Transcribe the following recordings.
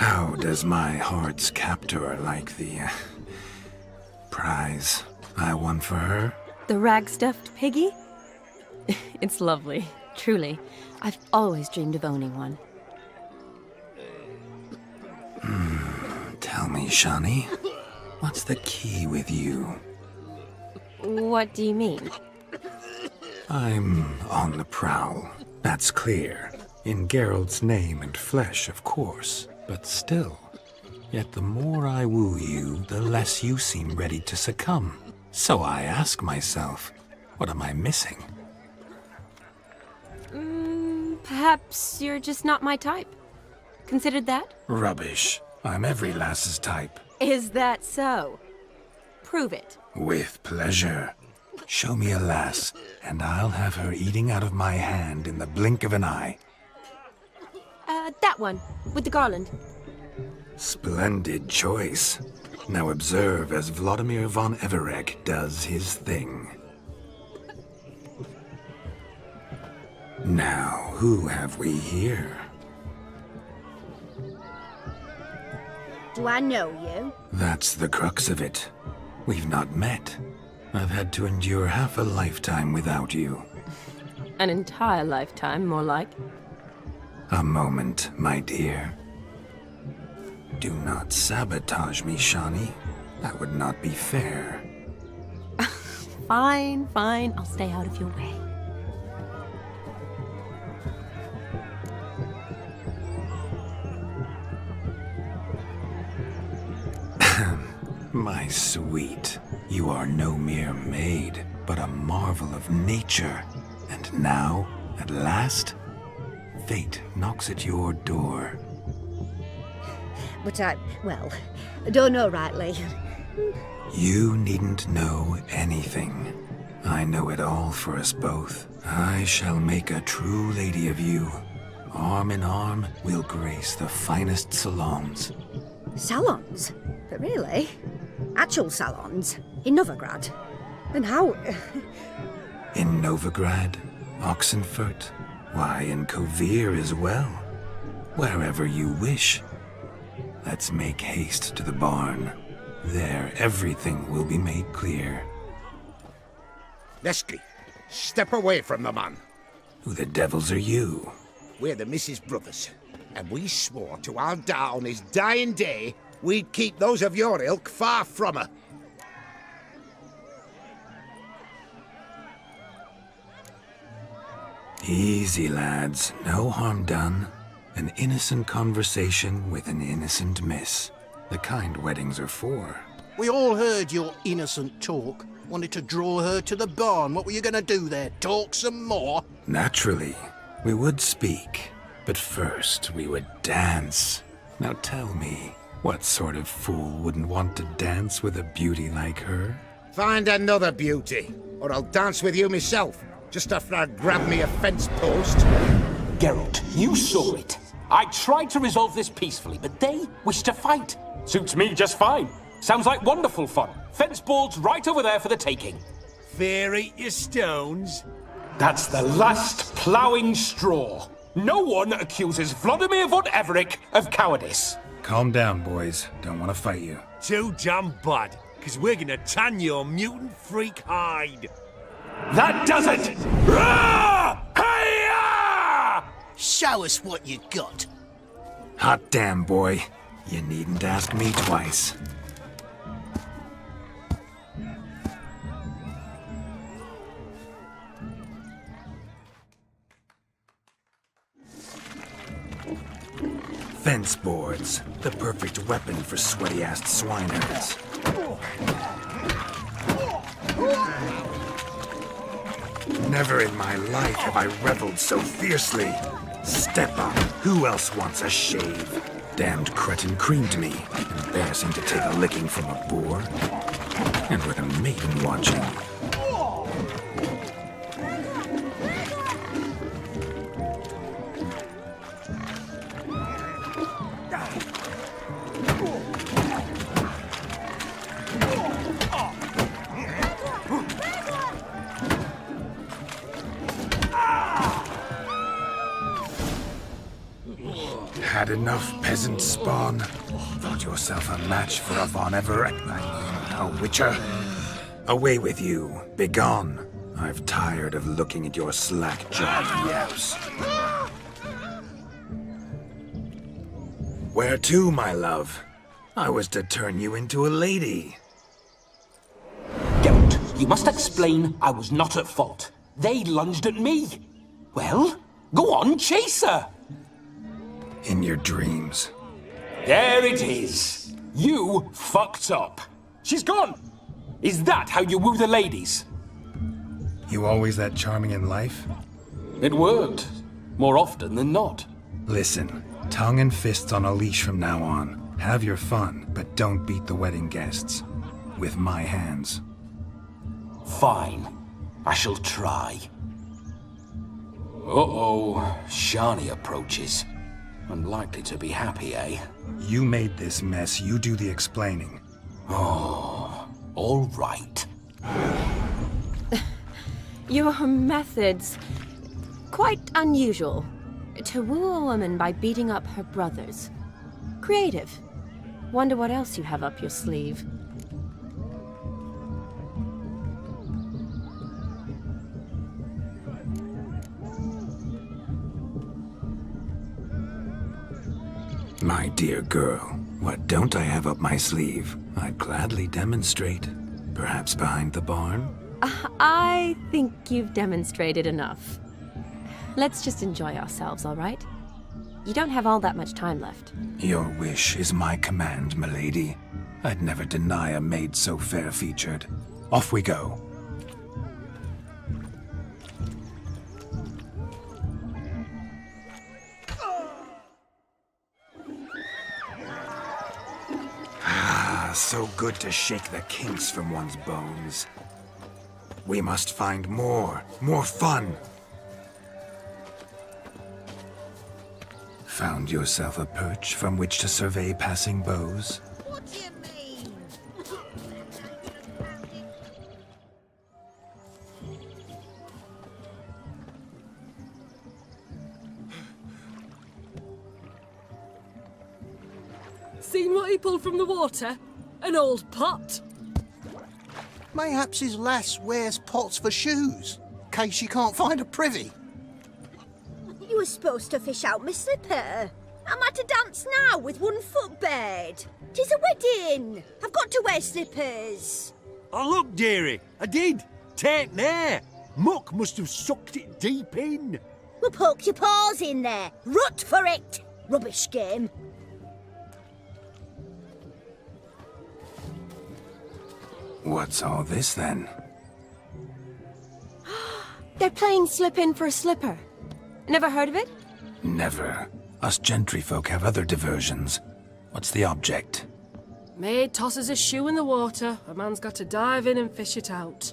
How does my heart's captor like the prize I won for her? The rag-stuffed piggy? It's lovely, truly. I've always dreamed of owning one. Tell me, Shani, what's the key with you? What do you mean? I'm on the prowl. That's clear. In Geralt's name and flesh, of course. But still. Yet the more I woo you, the less you seem ready to succumb. So I ask myself, what am I missing? Perhaps you're just not my type. Considered that? Rubbish. I'm every lass's type. Is that so? Prove it. With pleasure. Show me a lass, and I'll have her eating out of my hand in the blink of an eye. That one, with the garland. Splendid choice. Now observe as Vladimir von Everec does his thing. Now, who have we here? Do I know you? That's the crux of it. We've not met. I've had to endure half a lifetime without you. An entire lifetime, more like. A moment, my dear. Do not sabotage me, Shani. That would not be fair. Fine, fine. I'll stay out of your way. My sweet, you are no mere maid, but a marvel of nature. And now, at last, fate knocks at your door. But I don't know rightly. You needn't know anything. I know it all for us both. I shall make a true lady of you. Arm in arm, we'll grace the finest salons. Salons? But really? Actual salons? In Novigrad? And how... In Novigrad, Oxenfurt, why, in Kovir as well. Wherever you wish. Let's make haste to the barn. There, everything will be made clear. Leslie, step away from the man. Who the devils are you? We're the Mrs. Brothers, and we swore to Aldar on his dying day we'd keep those of your ilk far from her. Easy, lads. No harm done. An innocent conversation with an innocent miss. The kind weddings are for. We all heard your innocent talk. Wanted to draw her to the barn. What were you going to do there? Talk some more? Naturally, we would speak. But first, we would dance. Now tell me, what sort of fool wouldn't want to dance with a beauty like her? Find another beauty, or I'll dance with you myself, just after I grab me a fence post. Geralt, you saw it. I tried to resolve this peacefully, but they wish to fight. Suits me just fine. Sounds like wonderful fun. Fence boards right over there for the taking. Fear eat your stones. That's the last ploughing straw. No one accuses Vladimir von Everec of cowardice. Calm down, boys. Don't want to fight you. Too damn bad, because we're gonna tan your mutant freak hide. That does it! Rah! Hi-ya! Show us what you got. Hot damn, boy. You needn't ask me twice. Fence boards, the perfect weapon for sweaty-assed swineherds. Never in my life have I reveled so fiercely. Step up. Who else wants a shave? Damned cretin creamed me. Embarrassing to take a licking from a boar. And with a maiden watching. Had enough, peasant spawn? Thought yourself a match for a Von Everett? A witcher? Away with you. Begone. I've tired of looking at your slack-jawed yaps. Where to, my love? I was to turn you into a lady. Geralt, you must explain I was not at fault. They lunged at me. Well, go on, chase her. In your dreams. There it is. You fucked up. She's gone. Is that how you woo the ladies? You always that charming in life? It worked. More often than not. Listen, tongue and fists on a leash from now on. Have your fun, but don't beat the wedding guests. With my hands. Fine. I shall try. Uh-oh. Shani approaches. Unlikely to be happy, eh? You made this mess, you do the explaining. Oh, all right. Your methods... quite unusual. To woo a woman by beating up her brothers. Creative. Wonder what else you have up your sleeve. My dear girl, what don't I have up my sleeve? I'd gladly demonstrate. Perhaps behind the barn? I think you've demonstrated enough. Let's just enjoy ourselves, all right? You don't have all that much time left. Your wish is my command, milady. I'd never deny a maid so fair-featured. Off we go. So good to shake the kinks from one's bones. We must find more fun. Found yourself a perch from which to survey passing beaux? What do you mean? Seen what he pulled from the water? An old pot. Mayhaps his lass wears pots for shoes, case she can't find a privy. You were supposed to fish out my slipper. I'm at a dance now with one foot bared. 'Tis a wedding. I've got to wear slippers. Oh, look, dearie, I did. Take there. Muck must have sucked it deep in. Well, poke your paws in there. Rut for it. Rubbish game. What's all this then? They're playing slip in for a slipper. Never heard of it? Never. Us gentry folk have other diversions. What's the object? Maid tosses a shoe in the water. A man's got to dive in and fish it out.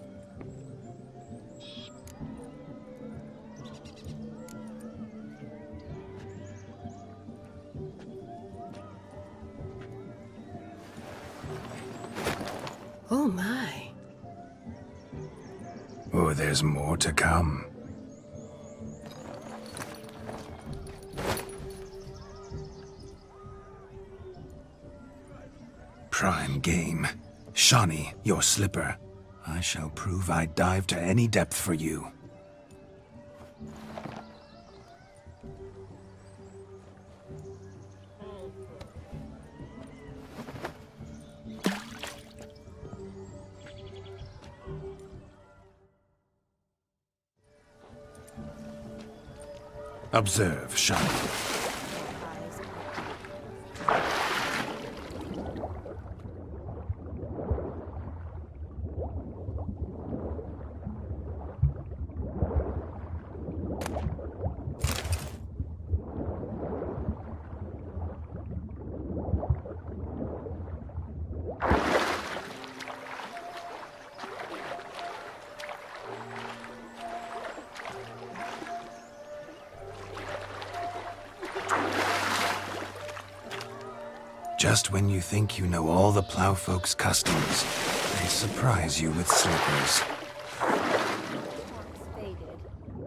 Oh my. Oh, there's more to come. Prime game. Shani, your slipper. I shall prove I'd dive to any depth for you. Observe, Shani. Just when you think you know all the plowfolk's customs, they surprise you with slippers. Faded.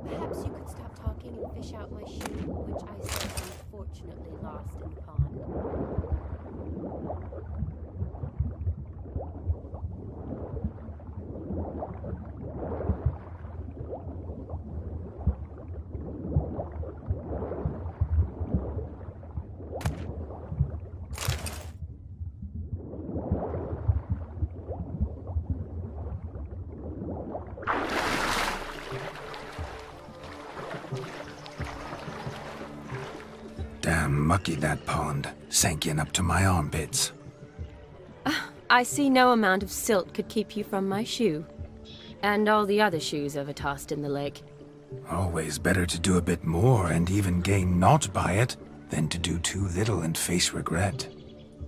Perhaps you could stop talking and fish out my shoe, which I so unfortunately lost Damn mucky that pond, sank in up to my armpits. I see no amount of silt could keep you from my shoe. And all the other shoes ever tossed in the lake. Always better to do a bit more and even gain naught by it than to do too little and face regret.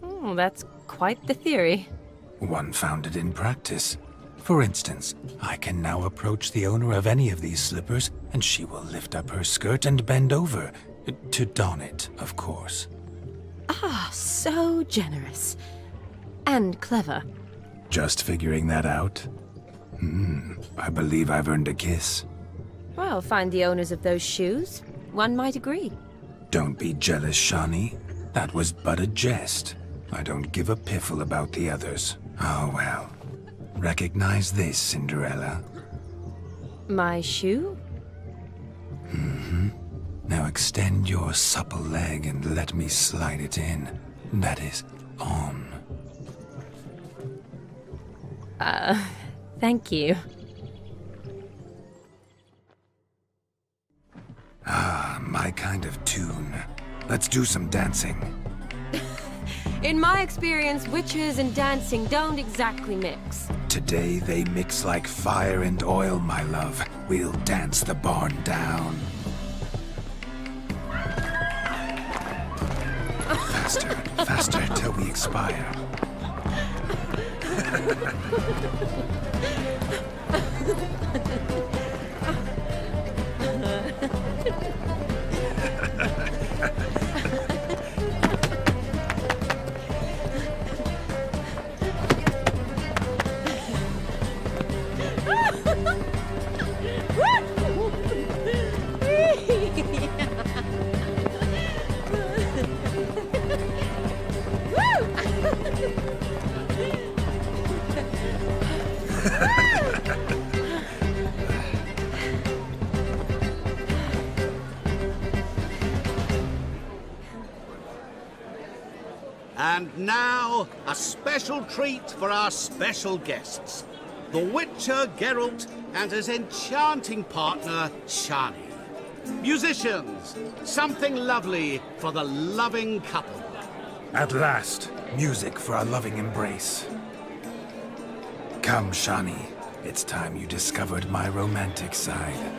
Oh, that's quite the theory. One founded in practice. For instance, I can now approach the owner of any of these slippers, and she will lift up her skirt and bend over. To don it, of course. Ah, so generous. And clever. Just figuring that out? I believe I've earned a kiss. Well, find the owners of those shoes. One might agree. Don't be jealous, Shani. That was but a jest. I don't give a piffle about the others. Oh well. Recognize this, Cinderella. My shoe? Now extend your supple leg and let me slide it in. That is, on. Thank you. Ah, my kind of tune. Let's do some dancing. In my experience, witches and dancing don't exactly mix. Today they mix like fire and oil, my love. We'll dance the barn down. Faster, faster till we expire. And now, a special treat for our special guests. The Witcher Geralt and his enchanting partner, Shani. Musicians, something lovely for the loving couple. At last, music for our loving embrace. Come, Shani. It's time you discovered my romantic side.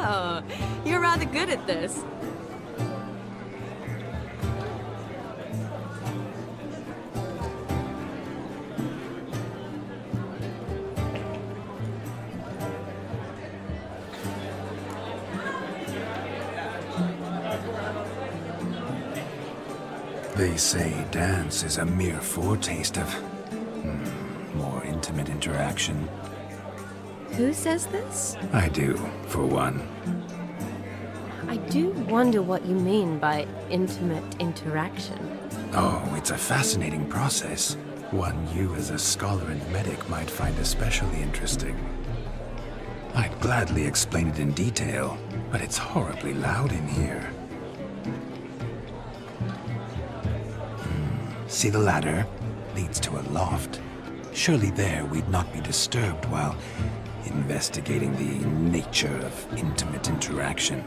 Oh, you're rather good at this. They say dance is a mere foretaste of more intimate interaction. Who says this? I do, for one. I do wonder what you mean by intimate interaction. Oh, it's a fascinating process. One you as a scholar and medic might find especially interesting. I'd gladly explain it in detail, but it's horribly loud in here. See the ladder? Leads to a loft. Surely there we'd not be disturbed while investigating the nature of intimate interaction.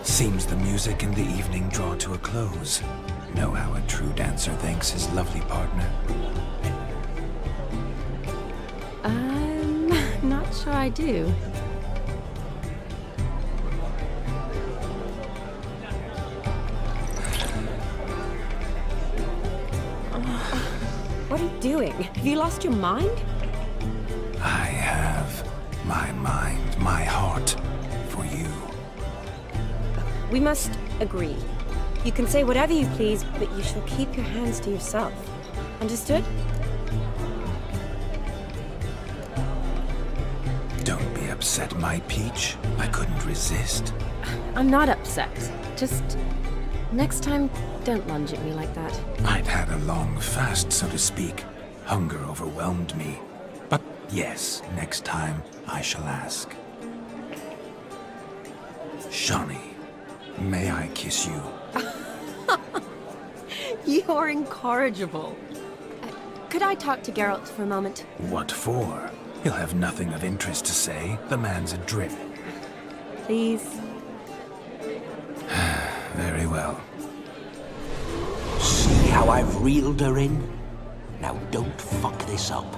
Seems the music and the evening draw to a close. Know how a true dancer thanks his lovely partner? I'm not sure I do. What are you doing? Have you lost your mind? I have my mind, my heart for you. We must agree. You can say whatever you please, but you shall keep your hands to yourself. Understood? Don't be upset, my peach. I couldn't resist. I'm not upset. Just... next time, don't lunge at me like that. I'd had a long fast, so to speak. Hunger overwhelmed me. But yes, next time I shall ask. Shani, may I kiss you? You're incorrigible. Could I talk to Geralt for a moment? What for? He'll have nothing of interest to say. The man's adrift. Please? Very well. See how I've reeled her in? Now don't fuck this up.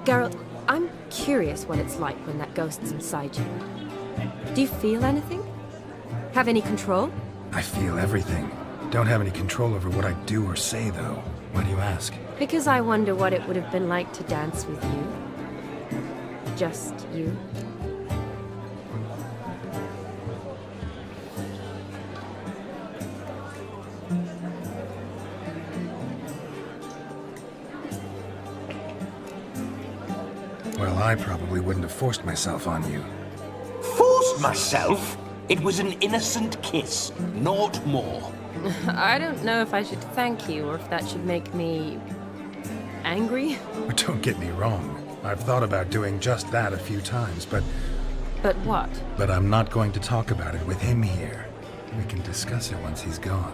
Geralt, I'm curious what it's like when that ghost's inside you. Do you feel anything? Have any control? I feel everything. Don't have any control over what I do or say, though. Why do you ask? Because I wonder what it would have been like to dance with you. Just you. Well, I probably wouldn't have forced myself on you. Forced myself? It was an innocent kiss, naught more. I don't know if I should thank you or if that should make me... angry? Don't get me wrong. I've thought about doing just that a few times, but What? But I'm not going to talk about it with him here. We can discuss it once he's gone.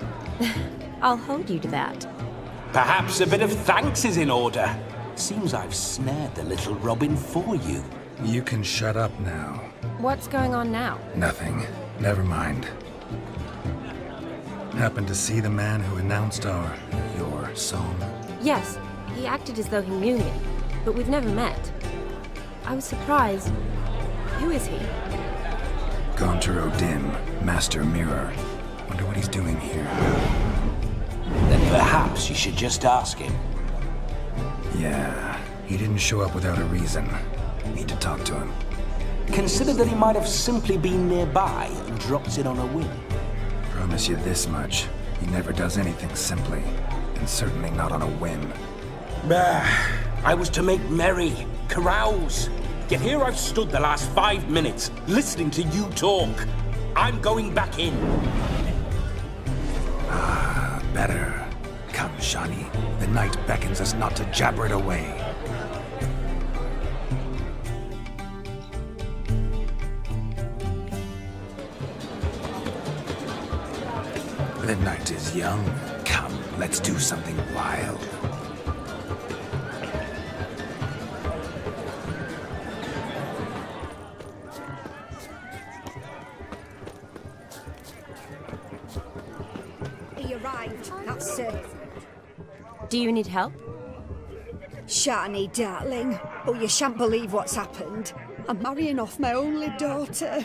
I'll hold you to that. Perhaps a bit of thanks is in order. Seems I've snared the little Robin for you. You can shut up now. What's going on now? Nothing. Never mind. Happened to see the man who announced your song? Yes, he acted as though he knew me, but we've never met. I was surprised. Who is he? Gaunter O'Dim, Master Mirror. Wonder what he's doing here. Then perhaps you should just ask him. Yeah, he didn't show up without a reason. Need to talk to him. Consider that he might have simply been nearby and dropped in on a whim. Promise you this much. He never does anything simply. And certainly not on a whim. Bah, I was to make merry, carouse. Yet here I've stood the last 5 minutes, listening to you talk. I'm going back in. Ah, better. Come, Shani. The night beckons us not to jabber it away. The night is young. Come, let's do something wild. He arrived, that's it. Do you need help? Shani, darling. Oh, you shan't believe what's happened. I'm marrying off my only daughter.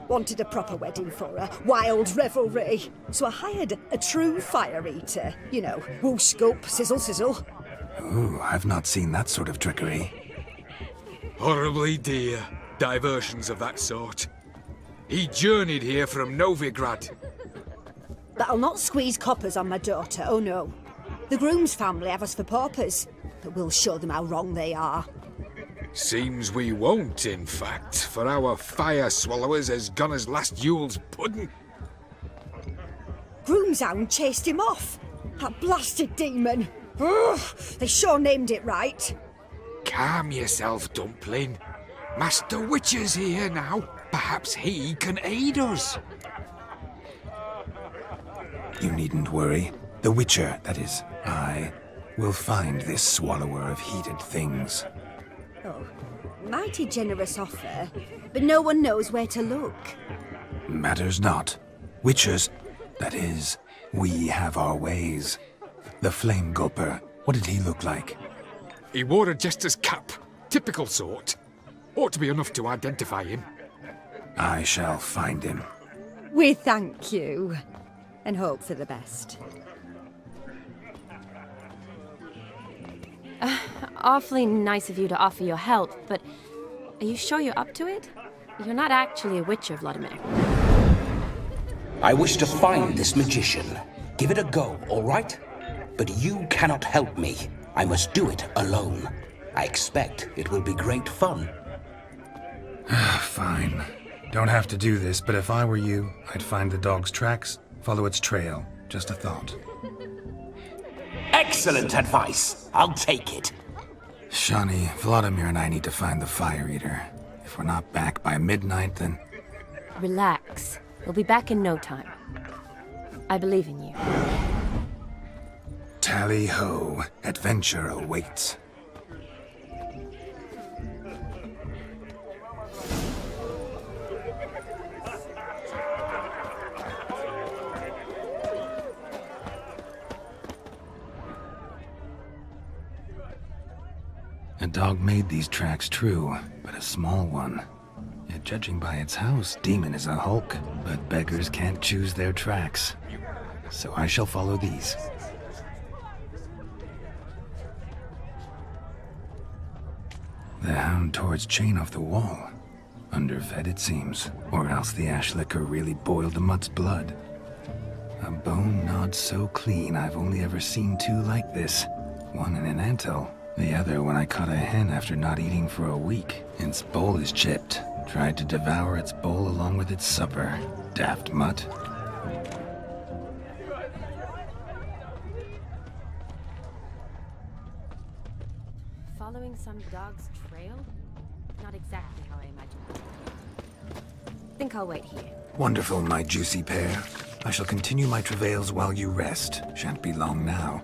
Wanted a proper wedding for her, wild revelry. So I hired a true fire eater. You know, woo scope, sizzle sizzle. Ooh, I've not seen that sort of trickery. Horribly dear diversions of that sort. He journeyed here from Novigrad. But I'll not squeeze coppers on my daughter, oh no. The groom's family have us for paupers, but we'll show them how wrong they are. Seems we won't, in fact, for our fire swallowers has gone as last Yule's pudding. Groom's hound chased him off. That blasted demon. Ugh, they sure named it right. Calm yourself, Dumpling. Master Witcher's here now. Perhaps he can aid us. You needn't worry. The Witcher, that is, I, will find this swallower of heated things. Oh, mighty generous offer, but no one knows where to look. Matters not. Witchers, that is, we have our ways. The Flame Gulper, what did he look like? He wore a jester's cap. Typical sort. Ought to be enough to identify him. I shall find him. We thank you, and hope for the best. Awfully nice of you to offer your help, but are you sure you're up to it? You're not actually a Witcher, Vladimir. I wish to find this magician, give it a go, all right? But you cannot help me. I must do it alone. I expect it will be great fun. Fine. Don't have to do this, but if I were you, I'd find the dog's tracks, follow its trail. Just a thought. Excellent advice. I'll take it. Shani, Vladimir and I need to find the Fire Eater. If we're not back by midnight, then... Relax. We'll be back in no time. I believe in you. Tally-ho. Adventure awaits. A dog made these tracks true, but a small one. Yet judging by its house, Demon is a hulk, but beggars can't choose their tracks. So I shall follow these. The hound tore its chain off the wall. Underfed, it seems, or else the ash liquor really boiled the mutt's blood. A bone gnawed so clean I've only ever seen two like this. One in an anthill. The other when I caught a hen after not eating for a week. Its bowl is chipped. Tried to devour its bowl along with its supper. Daft mutt. Following some dog's trail? Not exactly how I imagined. Think I'll wait here. Wonderful, my juicy pair. I shall continue my travails while you rest. Shan't be long now.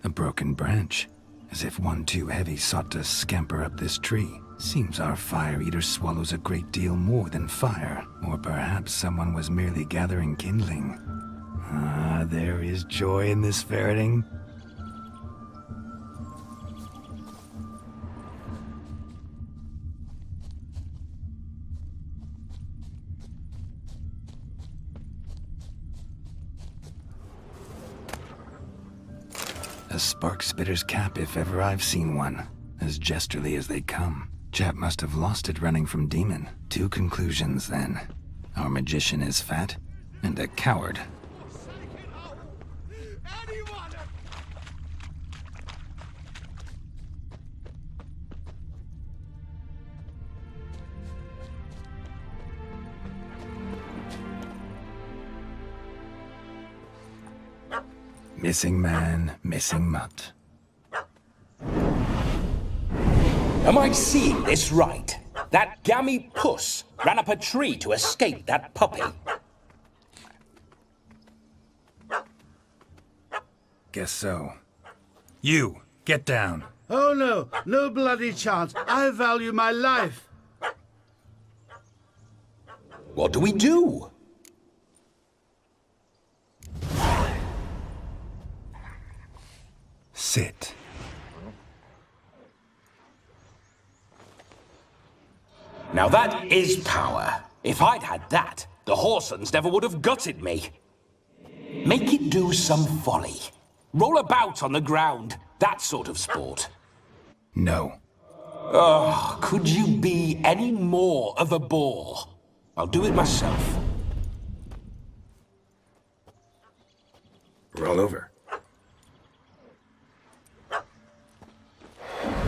A broken branch, as if one too heavy sought to scamper up this tree. Seems our Fire Eater swallows a great deal more than fire, or perhaps someone was merely gathering kindling. Ah, there is joy in this ferreting. A spark spitter's cap if ever I've seen one. As jesterly as they come. Chap must have lost it running from Demon. Two conclusions then. Our magician is fat, and a coward. Missing man, missing mutt. Am I seeing this right? That gammy puss ran up a tree to escape that puppy. Guess so. You, get down. Oh no, no bloody chance. I value my life. What do we do? Sit. Now that is power. If I'd had that, the Horsons never would have gutted me. Make it do some folly. Roll about on the ground. That sort of sport. No. Oh, could you be any more of a bore? I'll do it myself. Roll over.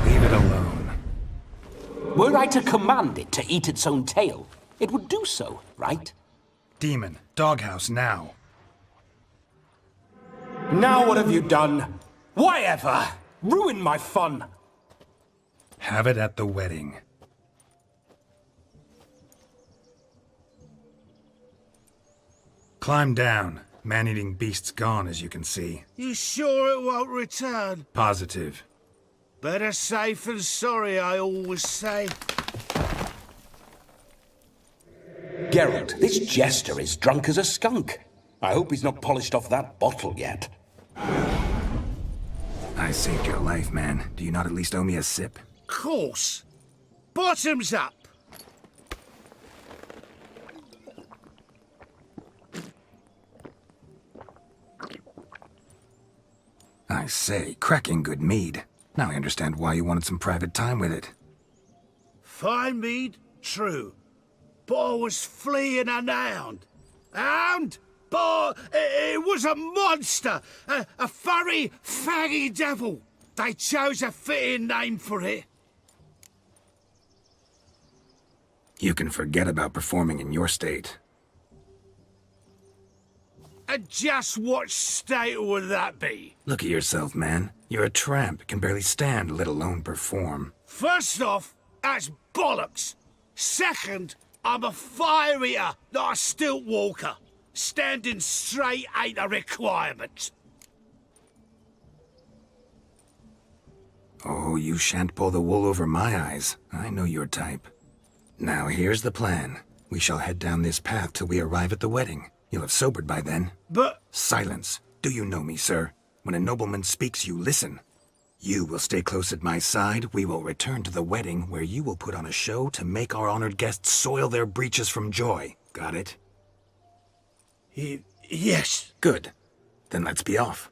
Leave it alone. Were I to command it to eat its own tail, it would do so, right? Demon, doghouse now. Now what have you done? Why ever? Ruin my fun. Have it at the wedding. Climb down. Man-eating beast's gone, as you can see. You sure it won't return? Positive. Better safe than sorry, I always say. Geralt, this jester is drunk as a skunk. I hope he's not polished off that bottle yet. I saved your life, man. Do you not at least owe me a sip? Course. Bottoms up. I say, cracking good mead. Now I understand why you wanted some private time with it. Fine mead, true. But I was fleeing a hound. Hound? But it was a monster. A furry, faggy devil. They chose a fitting name for it. You can forget about performing in your state. And just what state would that be? Look at yourself, man. You're a tramp, can barely stand, let alone perform. First off, that's bollocks. Second, I'm a fire eater, not a stilt walker. Standing straight ain't a requirement. Oh, you shan't pull the wool over my eyes. I know your type. Now here's the plan. We shall head down this path till we arrive at the wedding. You'll have sobered by then. But... Silence. Do you know me, sir? When a nobleman speaks, you listen. You will stay close at my side. We will return to the wedding, where you will put on a show to make our honored guests soil their breeches from joy. Got it? Yes. Good. Then let's be off.